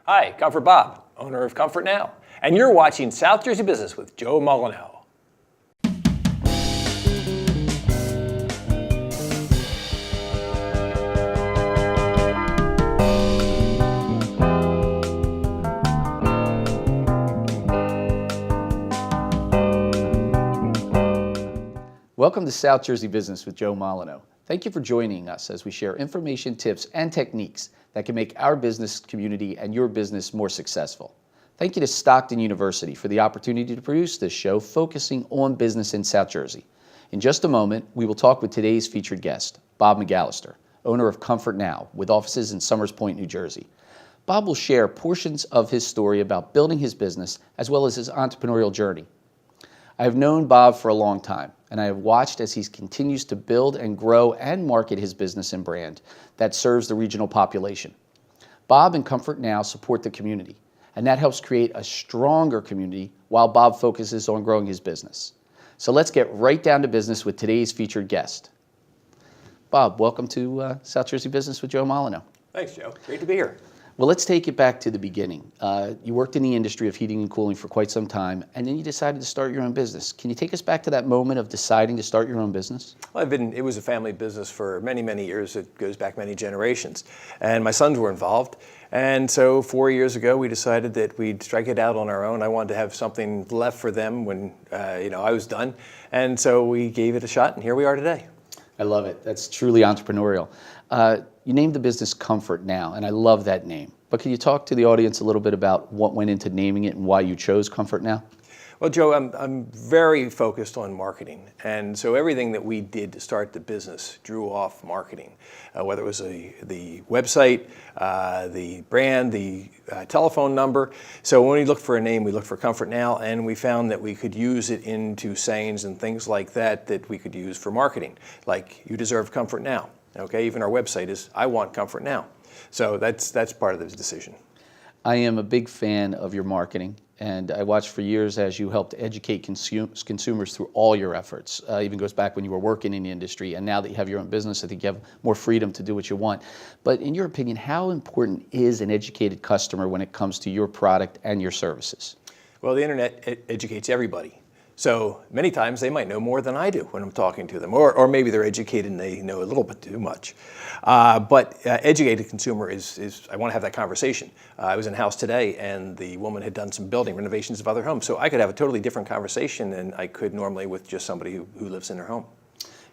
Hi, Comfort Bob, owner of Comfort Now, and you're watching South Jersey Business with Joe Molyneux. Welcome to South Jersey Business with Joe Molyneux. Thank you for joining us as we share information, tips, and techniques that can make our business community and your business more successful. Thank you to Stockton University for the opportunity to produce this show focusing on business in South Jersey. In just a moment, we will talk with today's featured guest, Bob McAllister, owner of Comfort Now, with offices in Somers Point, New Jersey. Bob will share portions of his story about building his business as well as his entrepreneurial journey. I have known Bob for a long time, and I have watched as he continues to build and grow and market his business and brand that serves the regional population. Bob and Comfort Now support the community, and that helps create a stronger community while Bob focuses on growing his business. So let's get right down to business with today's featured guest. Bob, welcome to South Jersey Business with Joe Molyneux. Thanks, Joe. Great to be here. Well, let's take it back to the beginning. You worked in the industry of heating and cooling for quite some time, and then you decided to start your own business. Can you take us back to that moment of deciding to start your own business? Well, it was a family business for many, many years. It goes back many generations. And my sons were involved. And so 4 years ago, we decided that we'd strike it out on our own. I wanted to have something left for them when I was done. And so we gave it a shot, and here we are today. I love it. That's truly entrepreneurial. You named the business Comfort Now, and I love that name. But can you talk to the audience a little bit about what went into naming it and why you chose Comfort Now? Well, Joe, I'm very focused on marketing. And so everything that we did to start the business drew off marketing, whether it was the website, the brand, the telephone number. So when we looked for a name, we looked for Comfort Now, and we found that we could use it into sayings and things like that that we could use for marketing, like you deserve comfort now. Okay, even our website is I want comfort now. So that's part of this decision. I am a big fan of your marketing, and I watched for years as you helped educate consumers through all your efforts. Even goes back when you were working in the industry, and now that you have your own business, I think you have more freedom to do what you want. But in your opinion, how important is an educated customer when it comes to your product and your services? Well, the internet educates everybody. So many times they might know more than I do when I'm talking to them, or maybe they're educated and they know a little bit too much. But educated consumer is I want to have that conversation. I was in a house today and the woman had done some building renovations of other homes. So I could have a totally different conversation than I could normally with just somebody who lives in their home.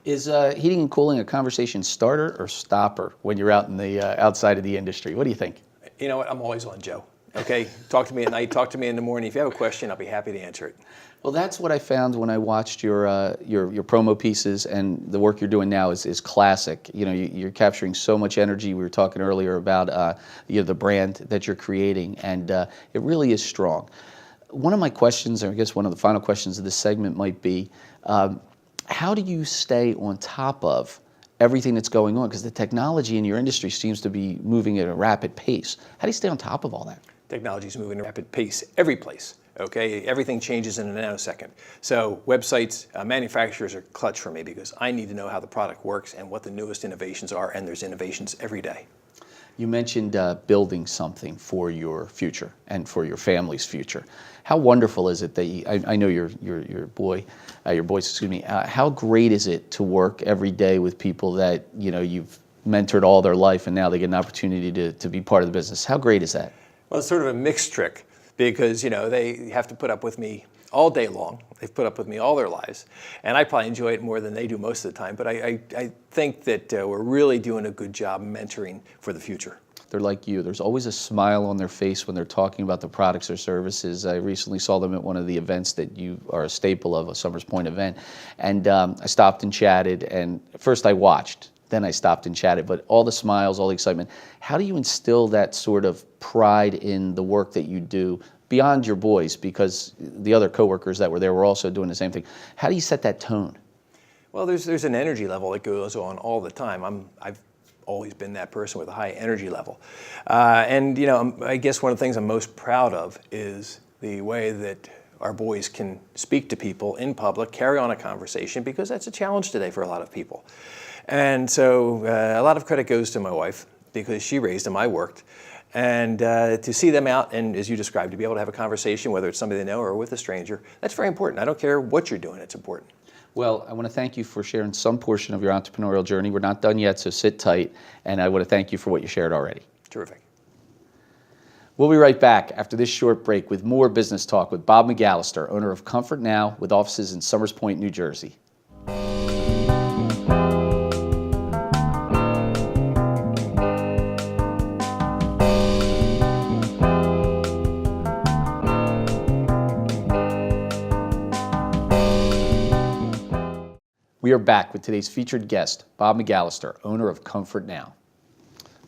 Is heating and cooling a conversation starter or stopper when you're out in the outside of the industry? What do you think? You know what? I'm always on, Joe. Okay, talk to me at night, talk to me in the morning. If you have a question, I'll be happy to answer it. Well, that's what I found when I watched your promo pieces, and the work you're doing now is classic. You know, you're capturing so much energy. We were talking earlier about the brand that you're creating, and it really is strong. One of my questions, or I guess one of the final questions of this segment might be, how do you stay on top of everything that's going on? Because the technology in your industry seems to be moving at a rapid pace. How do you stay on top of all that? Technology is moving at a rapid pace every place. Okay, everything changes in a nanosecond. So websites, manufacturers are clutch for me because I need to know how the product works and what the newest innovations are, and there's innovations every day. You mentioned building something for your future and for your family's future. How wonderful is it that I know your boys, excuse me. How great is it to work every day with people that you've mentored all their life, and now they get an opportunity to be part of the business? How great is that? Well, it's sort of a mixed trick. Because they have to put up with me all day long. They've put up with me all their lives, and I probably enjoy it more than they do most of the time. But I think that we're really doing a good job mentoring for the future. They're like you. There's always a smile on their face when they're talking about the products or services. I recently saw them at one of the events that you are a staple of, a Somers Point event, and I stopped and chatted. And first I watched. Then I stopped and chatted, but all the smiles, all the excitement. How do you instill that sort of pride in the work that you do beyond your boys? Because the other coworkers that were there were also doing the same thing. How do you set that tone? Well, there's an energy level that goes on all the time. I've always been that person with a high energy level. And I guess one of the things I'm most proud of is the way that our boys can speak to people in public, carry on a conversation, because that's a challenge today for a lot of people. And so a lot of credit goes to my wife because she raised them, I worked. And to see them out and, as you described, to be able to have a conversation, whether it's somebody they know or with a stranger, that's very important. I don't care what you're doing, it's important. Well, I want to thank you for sharing some portion of your entrepreneurial journey. We're not done yet, so sit tight. And I want to thank you for what you shared already. Terrific. We'll be right back after this short break with more business talk with Bob McAllister, owner of Comfort Now, with offices in Summers Point, New Jersey. We are back with today's featured guest, Bob McAllister, owner of Comfort Now.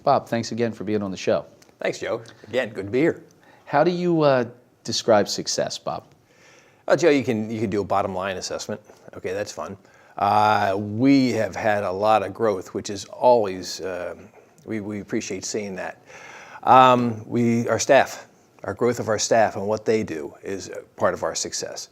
Bob, thanks again for being on the show. Thanks, Joe. Again, good to be here. How do you describe success, Bob? Well, Joe, you can do a bottom line assessment. Okay, that's fun. We have had a lot of growth, which is always, we appreciate seeing that. Our staff, our growth of our staff and what they do is part of our success.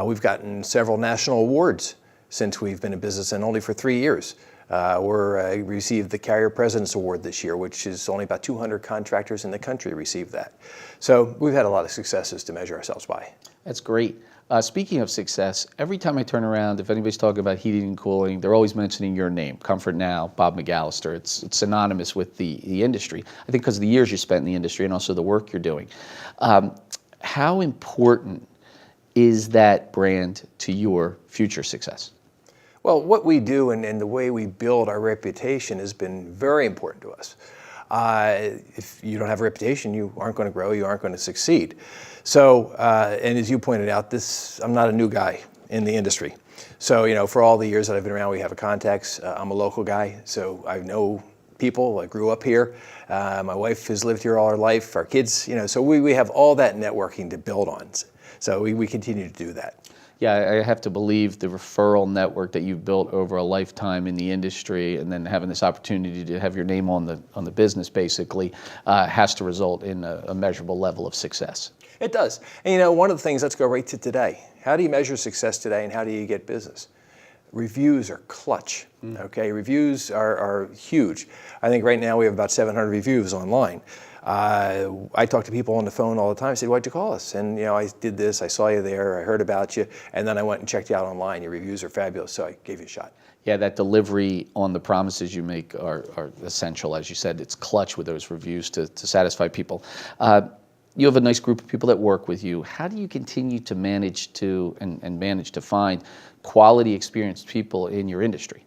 We've gotten several national awards since we've been in business, and only for 3 years. We received the Carrier President's Award this year, which is only about 200 contractors in the country received that. So we've had a lot of successes to measure ourselves by. That's great. Speaking of success, every time I turn around, if anybody's talking about heating and cooling, they're always mentioning your name, Comfort Now, Bob McAllister. It's synonymous with the industry. I think because of the years you spent in the industry and also the work you're doing. How important is that brand to your future success? Well, what we do and the way we build our reputation has been very important to us. If you don't have a reputation, you aren't going to grow, you aren't going to succeed. So, and as you pointed out, I'm not a new guy in the industry. So, for all the years that I've been around, we have contacts. I'm a local guy, so I know people. I grew up here. My wife has lived here all her life, our kids, so we have all that networking to build on. So we continue to do that. Yeah, I have to believe the referral network that you've built over a lifetime in the industry, and then having this opportunity to have your name on the business basically has to result in a measurable level of success. It does. And one of the things, let's go right to today. How do you measure success today, and how do you get business? Reviews are clutch. Okay, reviews are huge. I think right now we have about 700 reviews online. I talk to people on the phone all the time. I say, why'd you call us? And I did this, I saw you there, I heard about you, and then I went and checked you out online. Your reviews are fabulous, so I gave you a shot. Yeah, that delivery on the promises you make are essential. As you said, it's clutch with those reviews to satisfy people. You have a nice group of people that work with you. How do you continue to manage to find quality, experienced people in your industry?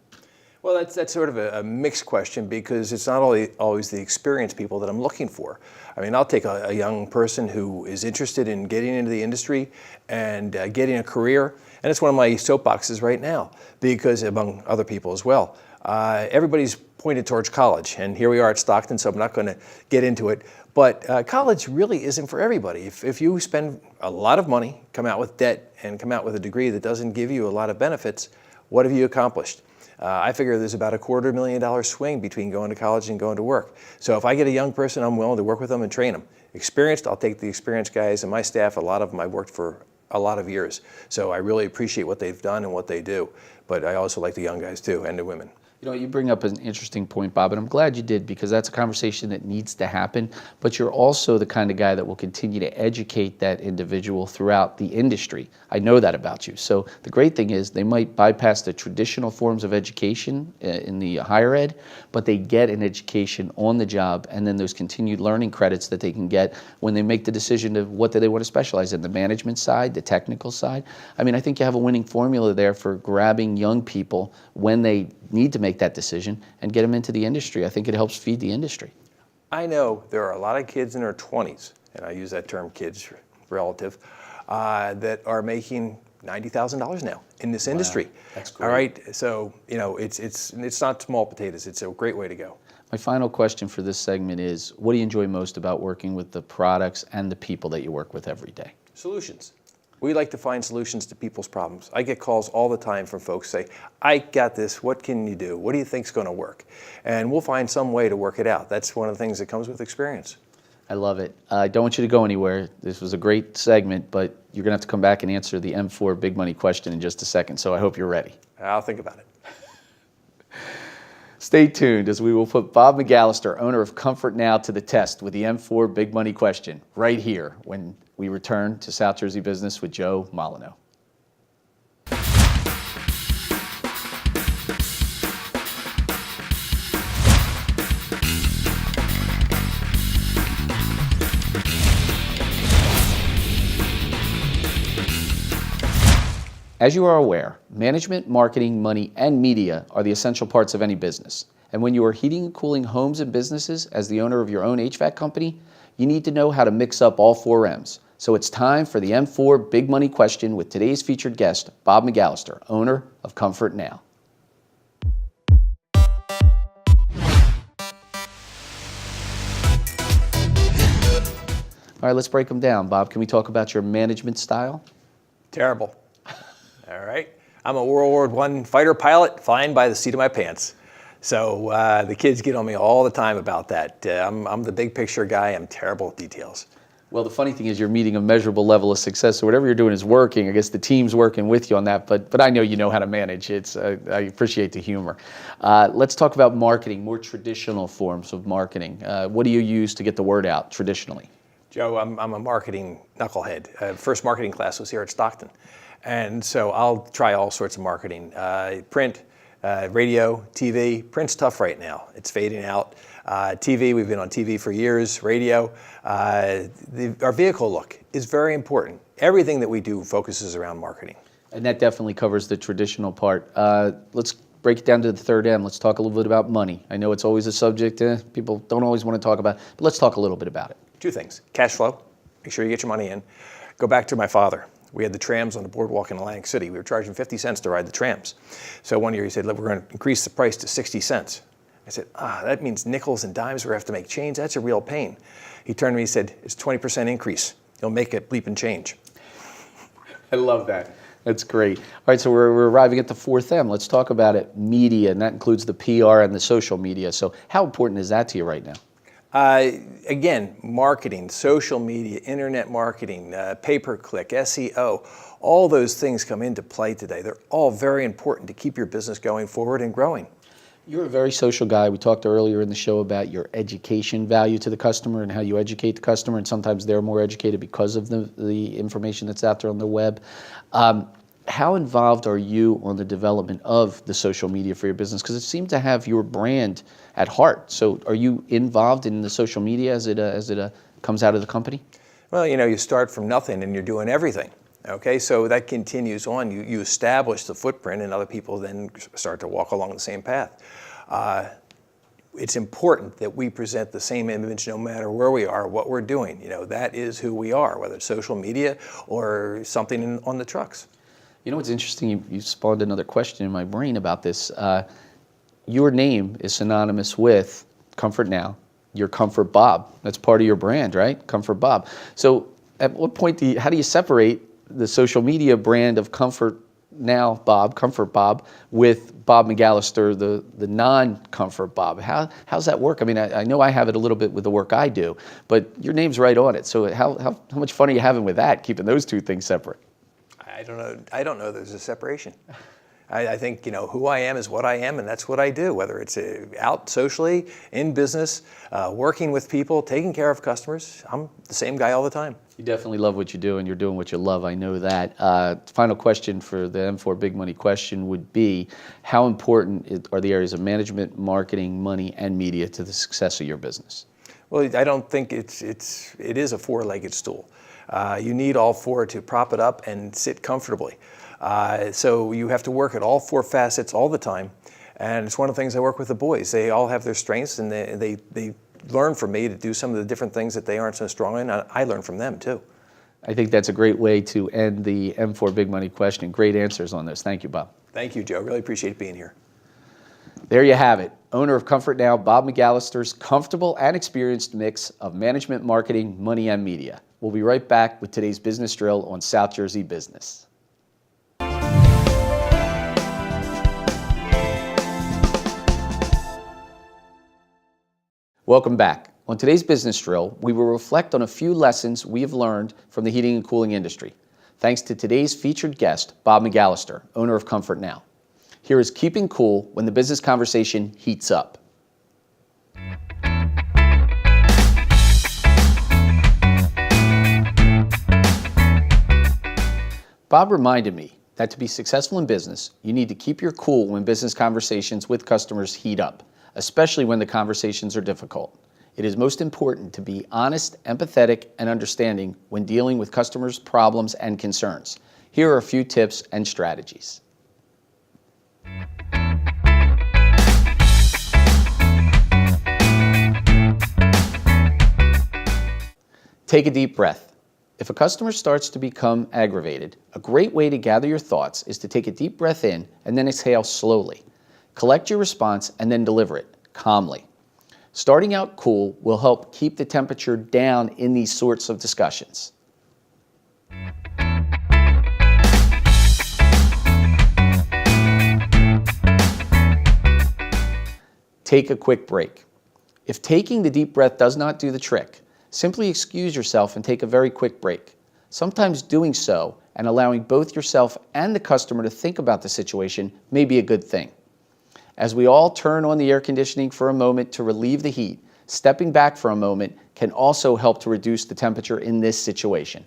Well, that's sort of a mixed question, because it's not always the experienced people that I'm looking for. I mean, I'll take a young person who is interested in getting into the industry and getting a career, and it's one of my soapboxes right now, because among other people as well. Everybody's pointed towards college, and here we are at Stockton, so I'm not going to get into it. But college really isn't for everybody. If you spend a lot of money, come out with debt, and come out with a degree that doesn't give you a lot of benefits, what have you accomplished? I figure there's about $250,000 swing between going to college and going to work. So if I get a young person, I'm willing to work with them and train them. Experienced, I'll take the experienced guys, and my staff, a lot of them I've worked for a lot of years. So I really appreciate what they've done and what they do. But I also like the young guys too, and the women. You bring up an interesting point, Bob, and I'm glad you did, because that's a conversation that needs to happen. But you're also the kind of guy that will continue to educate that individual throughout the industry. I know that about you. So the great thing is they might bypass the traditional forms of education in the higher ed, but they get an education on the job, and then those continued learning credits that they can get when they make the decision of what do they want to specialize in, the management side, the technical side. I mean, I think you have a winning formula there for grabbing young people when they need to make that decision and get them into the industry. I think it helps feed the industry. I know there are a lot of kids in their 20s, and I use that term kids relative, that are making $90,000 now in this industry. That's great. All right, so it's not small potatoes. It's a great way to go. My final question for this segment is, what do you enjoy most about working with the products and the people that you work with every day? Solutions. We like to find solutions to people's problems. I get calls all the time from folks say, I got this, what can you do? What do you think's going to work? And we'll find some way to work it out. That's one of the things that comes with experience. I love it. I don't want you to go anywhere. This was a great segment, but you're going to have to come back and answer the M4 big money question in just a second, so I hope you're ready. I'll think about it. Stay tuned as we will put Bob McAllister, owner of Comfort Now, to the test with the M4 Big Money Question right here when we return to South Jersey Business with Joe Molyneux. As you are aware, management, marketing, money, and media are the essential parts of any business. And when you are heating and cooling homes and businesses as the owner of your own HVAC company, you need to know how to mix up all four M's. So it's time for the M4 Big Money Question with today's featured guest, Bob McAllister, owner of Comfort Now. All right, let's break them down. Bob, can we talk about your management style? Terrible. All right. I'm a World War I fighter pilot flying by the seat of my pants. So the kids get on me all the time about that. I'm the big picture guy. I'm terrible at details. Well, the funny thing is you're meeting a measurable level of success, so whatever you're doing is working. I guess the team's working with you on that, but I know you know how to manage. I appreciate the humor. Let's talk about marketing, more traditional forms of marketing. What do you use to get the word out traditionally? Joe, I'm a marketing knucklehead. First marketing class was here at Stockton. And so I'll try all sorts of marketing, print, radio, TV. Print's tough right now. It's fading out. TV, we've been on TV for years, radio. Our vehicle look is very important. Everything that we do focuses around marketing. And that definitely covers the traditional part. Let's break it down to the third M. Let's talk a little bit about money. I know it's always a subject people don't always want to talk about, but let's talk a little bit about it. Two things. Cash flow, make sure you get your money in. Go back to my father. We had the trams on the boardwalk in Atlantic City. We were charging 50 cents to ride the trams. So one year he said, look, we're going to increase the price to 60 cents. I said, that means nickels and dimes. We're going to have to make change. That's a real pain. He turned to me and said, it's 20% increase. You'll make a bleep and change. I love that. That's great. All right, so we're arriving at the fourth M. Let's talk about it, media, and that includes the PR and the social media. So how important is that to you right now? Again, marketing, social media, internet marketing, pay-per-click, SEO, all those things come into play today. They're all very important to keep your business going forward and growing. You're a very social guy. We talked earlier in the show about your education value to the customer and how you educate the customer, and sometimes they're more educated because of the information that's out there on the web. How involved are you on the development of the social media for your business? Because it seemed to have your brand at heart. So are you involved in the social media as it comes out of the company? Well, you start from nothing and you're doing everything. Okay, so that continues on. You establish the footprint and other people then start to walk along the same path. It's important that we present the same image no matter where we are, what we're doing. That is who we are, whether it's social media or something on the trucks. You know what's interesting? You spawned another question in my brain about this. Your name is synonymous with Comfort Now. You're Comfort Bob. That's part of your brand, right? Comfort Bob. So at what point how do you separate the social media brand of Comfort Now Bob, Comfort Bob, with Bob McAllister, the non-Comfort Bob? How's that work? I mean, I know I have it a little bit with the work I do, but your name's right on it. So how much fun are you having with that, keeping those two things separate? I don't know there's a separation. I think, who I am is what I am, and that's what I do, whether it's out socially, in business, working with people, taking care of customers. I'm the same guy all the time. You definitely love what you do, and you're doing what you love. I know that. Final question for the M4 Big Money Question would be, how important are the areas of management, marketing, money, and media to the success of your business? Well, I don't think it is a four-legged stool. You need all four to prop it up and sit comfortably. So you have to work at all four facets all the time. And it's one of the things I work with the boys. They all have their strengths, and they learn from me to do some of the different things that they aren't so strong in. I learn from them too. I think that's a great way to end the M4 Big Money Question. Great answers on this. Thank you, Bob. Thank you, Joe. Really appreciate being here. There you have it. Owner of Comfort Now, Bob McAllister's comfortable and experienced mix of management, marketing, money, and media. We'll be right back with today's business drill on South Jersey Business. Welcome back. On today's business drill, we will reflect on a few lessons we have learned from the heating and cooling industry, thanks to today's featured guest, Bob McAllister, owner of Comfort Now. Here is keeping cool when the business conversation heats up. Bob reminded me that to be successful in business, you need to keep your cool when business conversations with customers heat up, especially when the conversations are difficult. It is most important to be honest, empathetic, and understanding when dealing with customers' problems and concerns. Here are a few tips and strategies. Take a deep breath. If a customer starts to become aggravated, a great way to gather your thoughts is to take a deep breath in and then exhale slowly. Collect your response and then deliver it calmly. Starting out cool will help keep the temperature down in these sorts of discussions. Take a quick break. If taking the deep breath does not do the trick, simply excuse yourself and take a very quick break. Sometimes doing so and allowing both yourself and the customer to think about the situation may be a good thing. As we all turn on the air conditioning for a moment to relieve the heat, stepping back for a moment can also help to reduce the temperature in this situation.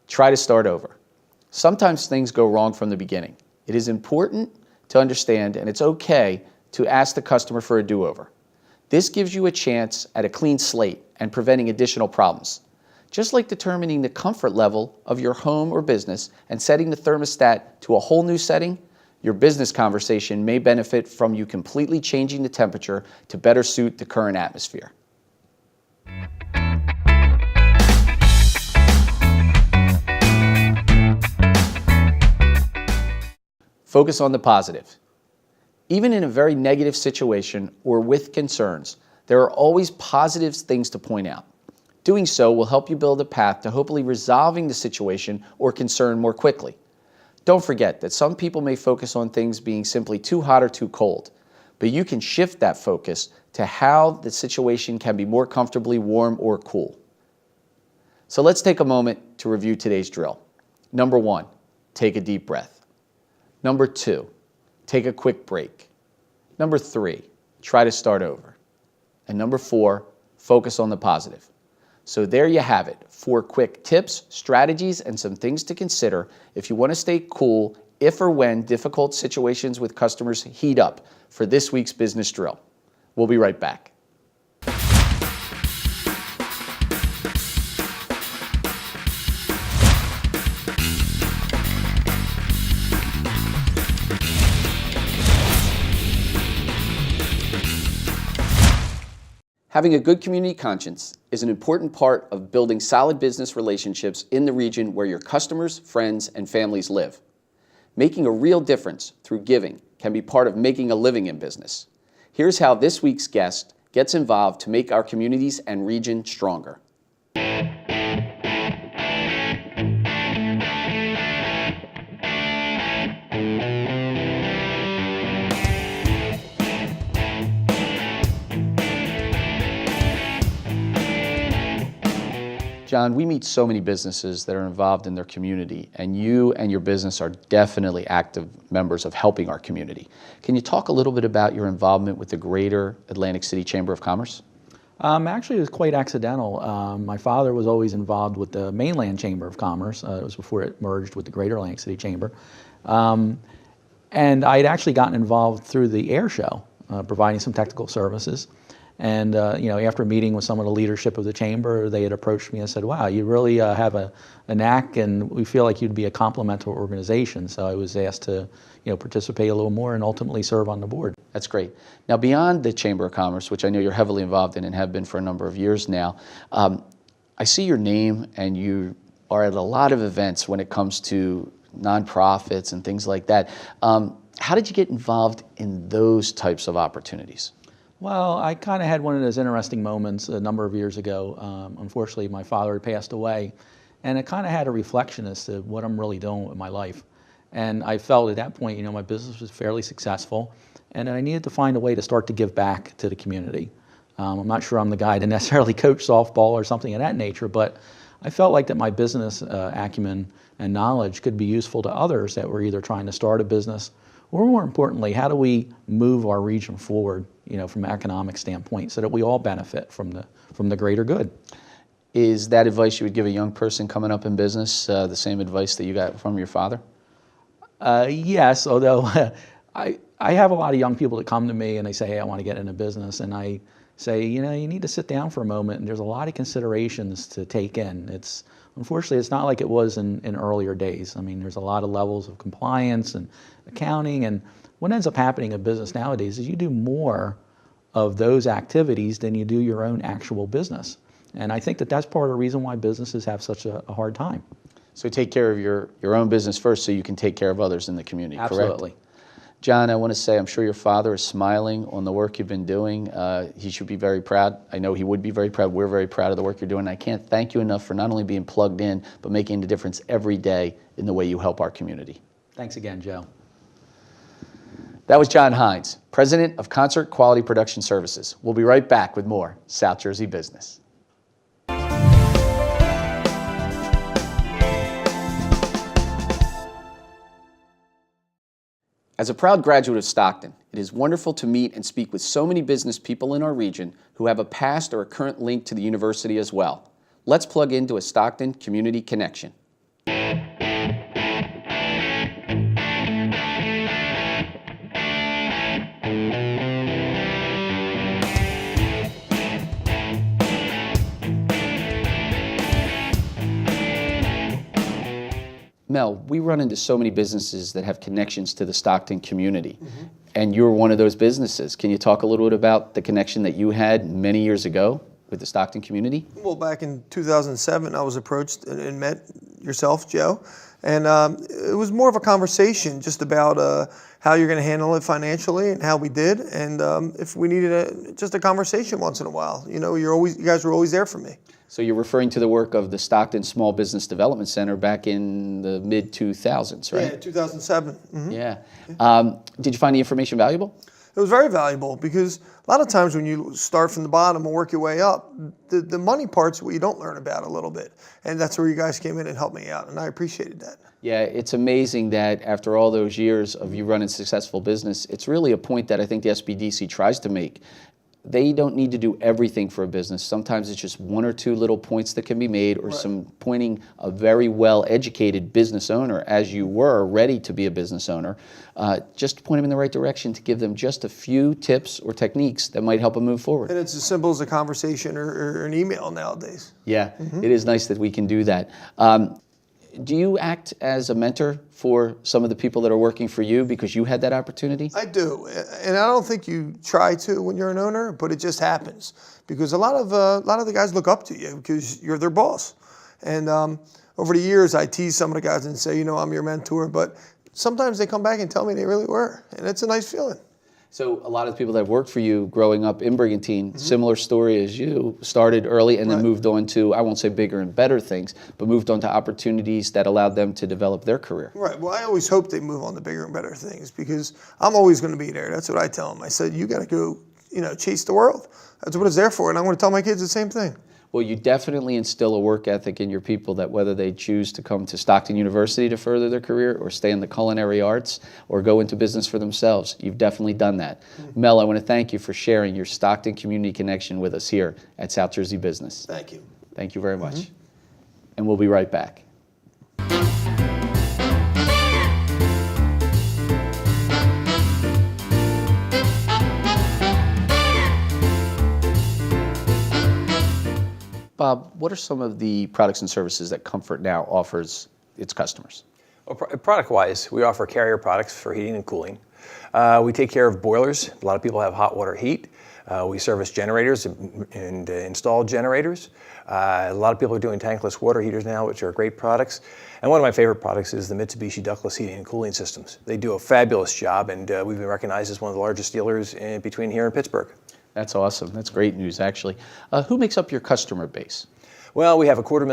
Try to start over. Sometimes things go wrong from the beginning. It is important to understand, and it's okay to ask the customer for a do-over. This gives you a chance at a clean slate and preventing additional problems. Just like determining the comfort level of your home or business and setting the thermostat to a whole new setting, your business conversation may benefit from you completely changing the temperature to better suit the current atmosphere. Focus on the positive. Even in a very negative situation or with concerns, there are always positive things to point out. Doing so will help you build a path to hopefully resolving the situation or concern more quickly. Don't forget that some people may focus on things being simply too hot or too cold, but you can shift that focus to how the situation can be more comfortably warm or cool. So let's take a moment to review today's drill. Number 1, take a deep breath. Number 2, take a quick break. Number 3, try to start over. And number 4, focus on the positive. So there you have it, 4 quick tips, strategies, and some things to consider if you want to stay cool if or when difficult situations with customers heat up for this week's business drill. We'll be right back. Having a good community conscience is an important part of building solid business relationships in the region where your customers, friends, and families live. Making a real difference through giving can be part of making a living in business. Here's how this week's guest gets involved to make our communities and region stronger. John, we meet so many businesses that are involved in their community, and you and your business are definitely active members of helping our community. Can you talk a little bit about your involvement with the Greater Atlantic City Chamber of Commerce? Actually, it was quite accidental. My father was always involved with the Mainland Chamber of Commerce. It was before it merged with the Greater Atlantic City Chamber. And I had actually gotten involved through the air show, providing some technical services. And after meeting with some of the leadership of the chamber, they had approached me and said, wow, you really have a knack, and we feel like you'd be a complement to our organization. So I was asked to participate a little more and ultimately serve on the board. That's great. Now, beyond the Chamber of Commerce, which I know you're heavily involved in and have been for a number of years now, I see your name, and you are at a lot of events when it comes to nonprofits and things like that. How did you get involved in those types of opportunities? Well, I kind of had one of those interesting moments a number of years ago. Unfortunately, my father had passed away, and it kind of had a reflection as to what I'm really doing with my life. And I felt at that point, my business was fairly successful, and I needed to find a way to start to give back to the community. I'm not sure I'm the guy to necessarily coach softball or something of that nature, but I felt like that my business acumen and knowledge could be useful to others that were either trying to start a business, or more importantly, how do we move our region forward, from an economic standpoint, so that we all benefit from the greater good. Is that advice you would give a young person coming up in business the same advice that you got from your father? Yes, although I have a lot of young people that come to me and they say, hey, I want to get into business, and I say, you need to sit down for a moment, and there's a lot of considerations to take in. Unfortunately, it's not like it was in earlier days. I mean, there's a lot of levels of compliance and accounting, and what ends up happening in business nowadays is you do more of those activities than you do your own actual business. And I think that that's part of the reason why businesses have such a hard time. So take care of your own business first so you can take care of others in the community, Absolutely. correct? John, I want to say I'm sure your father is smiling on the work you've been doing. He should be very proud. I know he would be very proud. We're very proud of the work you're doing. I can't thank you enough for not only being plugged in, but making a difference every day in the way you help our community. Thanks again, Joe. That was John Hines, President of Concert Quality Production Services. We'll be right back with more South Jersey Business. As a proud graduate of Stockton, it is wonderful to meet and speak with so many business people in our region who have a past or a current link to the university as well. Let's plug into a Stockton Community Connection. Mel, we run into so many businesses that have connections to the Stockton community, and you're one of those businesses. Can you talk a little bit about the connection that you had many years ago with the Stockton community? Well, back in 2007, I was approached and met yourself, Joe, and it was more of a conversation just about how you're going to handle it financially and how we did, and if we needed just a conversation once in a while. You guys were always there for me. So you're referring to the work of the Stockton Small Business Development Center back in the mid-2000s, right? Yeah, 2007. Mm-hmm. Yeah. Did you find the information valuable? It was very valuable because a lot of times when you start from the bottom and work your way up, the money part's what you don't learn about a little bit. And that's where you guys came in and helped me out, and I appreciated that. Yeah, it's amazing that after all those years of you running successful business, it's really a point that I think the SBDC tries to make. They don't need to do everything for a business. Sometimes it's just one or two little points that can be made, or some pointing a very well-educated business owner, as you were ready to be a business owner, just to point them in the right direction, to give them just a few tips or techniques that might help them move forward. And it's as simple as a conversation or an email nowadays. Yeah, it is nice that we can do that. Do you act as a mentor for some of the people that are working for you because you had that opportunity? I do, and I don't think you try to when you're an owner, but it just happens because a lot of the guys look up to you because you're their boss. And over the years, I tease some of the guys and say, I'm your mentor, but sometimes they come back and tell me they really were, and it's a nice feeling. So a lot of the people that have worked for you growing up in Brigantine, similar story as you, started early and then moved on to, I won't say bigger and better things, but moved on to opportunities that allowed them to develop their career. Right. Well, I always hope they move on to bigger and better things because I'm always going to be there. That's what I tell them. I said, you got to go, chase the world. That's what it's there for. And I'm going to tell my kids the same thing. Well, you definitely instill a work ethic in your people that whether they choose to come to Stockton University to further their career or stay in the culinary arts or go into business for themselves, you've definitely done that. Mel, I want to thank you for sharing your Stockton community connection with us here at South Jersey Business. Thank you. Thank you very much. And we'll be right back. Bob, what are some of the products and services that Comfort Now offers its customers? Well, product-wise, we offer Carrier products for heating and cooling. We take care of boilers. A lot of people have hot water heat. We service generators and install generators. A lot of people are doing tankless water heaters now, which are great products. And one of my favorite products is the Mitsubishi ductless heating and cooling systems. They do a fabulous job, and we've been recognized as one of the largest dealers in between here and Pittsburgh. That's awesome. That's great news, actually. Who makes up your customer base? Well, we have a quarter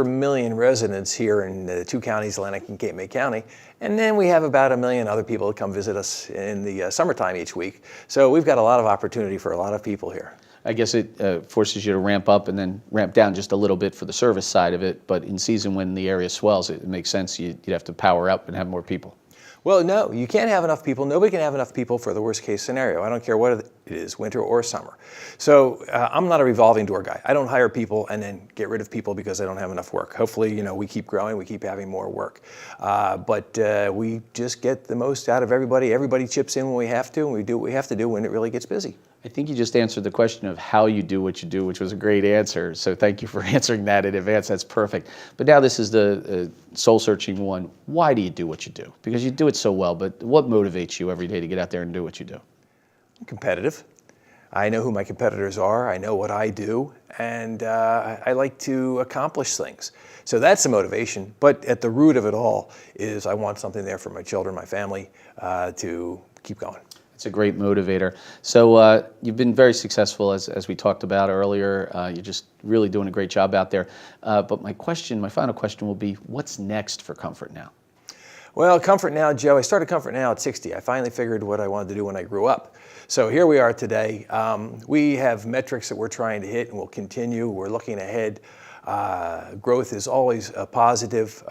million residents here in the two counties, Atlantic and Cape May County, and then we have about 1 million other people that come visit us in the summertime each week. So we've got a lot of opportunity for a lot of people here. I guess it forces you to ramp up and then ramp down just a little bit for the service side of it. But in season when the area swells, it makes sense. You'd have to power up and have more people. Well, no, you can't have enough people. Nobody can have enough people for the worst case scenario. I don't care what it is, winter or summer. So I'm not a revolving door guy. I don't hire people and then get rid of people because I don't have enough work. Hopefully, we keep growing, we keep having more work. But we just get the most out of everybody. Everybody chips in when we have to, and we do what we have to do when it really gets busy. I think you just answered the question of how you do what you do, which was a great answer. So thank you for answering that in advance. That's perfect. But now this is the soul-searching one. Why do you do what you do? Because you do it so well, but what motivates you every day to get out there and do what you do? I'm competitive. I know who my competitors are. I know what I do, and I like to accomplish things. So that's the motivation. But at the root of it all is I want something there for my children, my family, to keep going. It's a great motivator. So you've been very successful, as we talked about earlier. You're just really doing a great job out there. But my final question will be, what's next for Comfort Now? Well, Comfort Now, Joe, I started Comfort Now at 60. I finally figured what I wanted to do when I grew up. So here we are today. We have metrics that we're trying to hit, and we'll continue. We're looking ahead. Growth is always positive.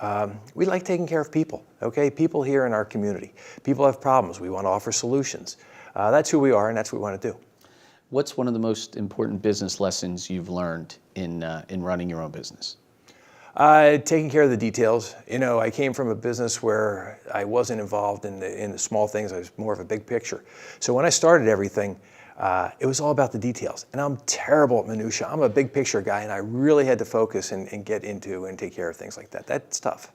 We like taking care of people, okay? People here in our community. People have problems. We want to offer solutions. That's who we are, and that's what we want to do. What's one of the most important business lessons you've learned in running your own business? Taking care of the details. I came from a business where I wasn't involved in the small things. I was more of a big picture. So when I started everything, it was all about the details. And I'm terrible at minutia. I'm a big picture guy, and I really had to focus and get into and take care of things like that. That's tough.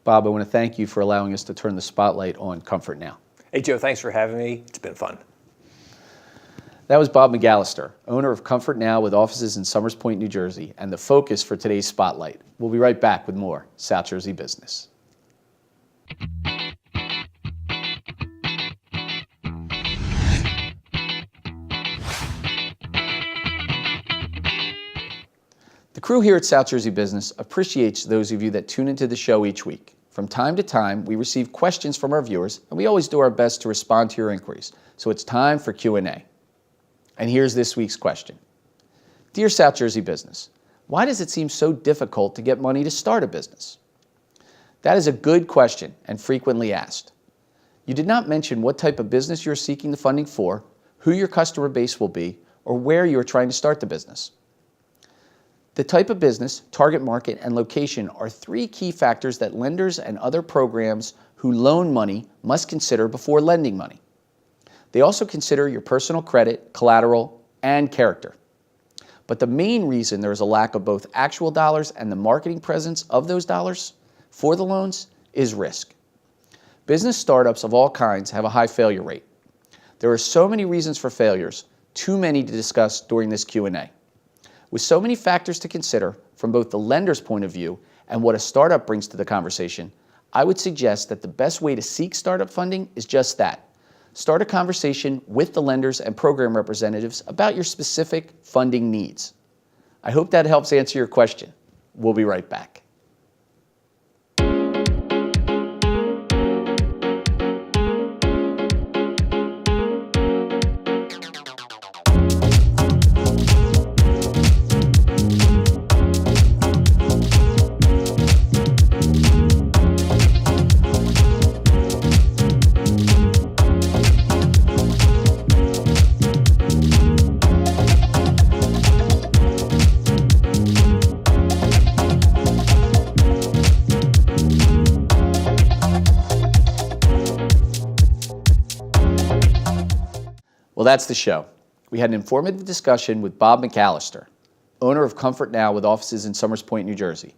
Bob, I want to thank you for allowing us to turn the spotlight on Comfort Now. Hey, Joe, thanks for having me. It's been fun. That was Bob McAllister, owner of Comfort Now with offices in Somers Point, New Jersey, and the focus for today's spotlight. We'll be right back with more South Jersey Business. The crew here at South Jersey Business appreciates those of you that tune into the show each week. From time to time, we receive questions from our viewers, and we always do our best to respond to your inquiries. So it's time for Q&A. And here's this week's question. Dear South Jersey Business, why does it seem so difficult to get money to start a business? That is a good question and frequently asked. You did not mention what type of business you're seeking the funding for, who your customer base will be, or where you are trying to start the business. The type of business, target market, and location are three key factors that lenders and other programs who loan money must consider before lending money. They also consider your personal credit, collateral, and character. But the main reason there is a lack of both actual dollars and the marketing presence of those dollars for the loans is risk. Business startups of all kinds have a high failure rate. There are so many reasons for failures, too many to discuss during this Q&A. With so many factors to consider from both the lender's point of view and what a startup brings to the conversation, I would suggest that the best way to seek startup funding is just that. Start a conversation with the lenders and program representatives about your specific funding needs. I hope that helps answer your question. We'll be right back. Well, that's the show. We had an informative discussion with Bob McAllister, owner of Comfort Now with offices in Somers Point, New Jersey.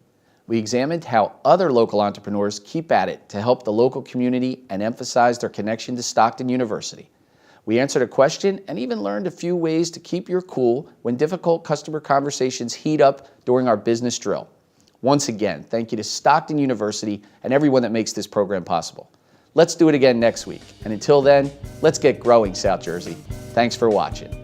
We examined how other local entrepreneurs keep at it to help the local community and emphasize their connection to Stockton University. We answered a question and even learned a few ways to keep your cool when difficult customer conversations heat up during our business drill. Once again, thank you to Stockton University and everyone that makes this program possible. Let's do it again next week. And until then, let's get growing, South Jersey. Thanks for watching.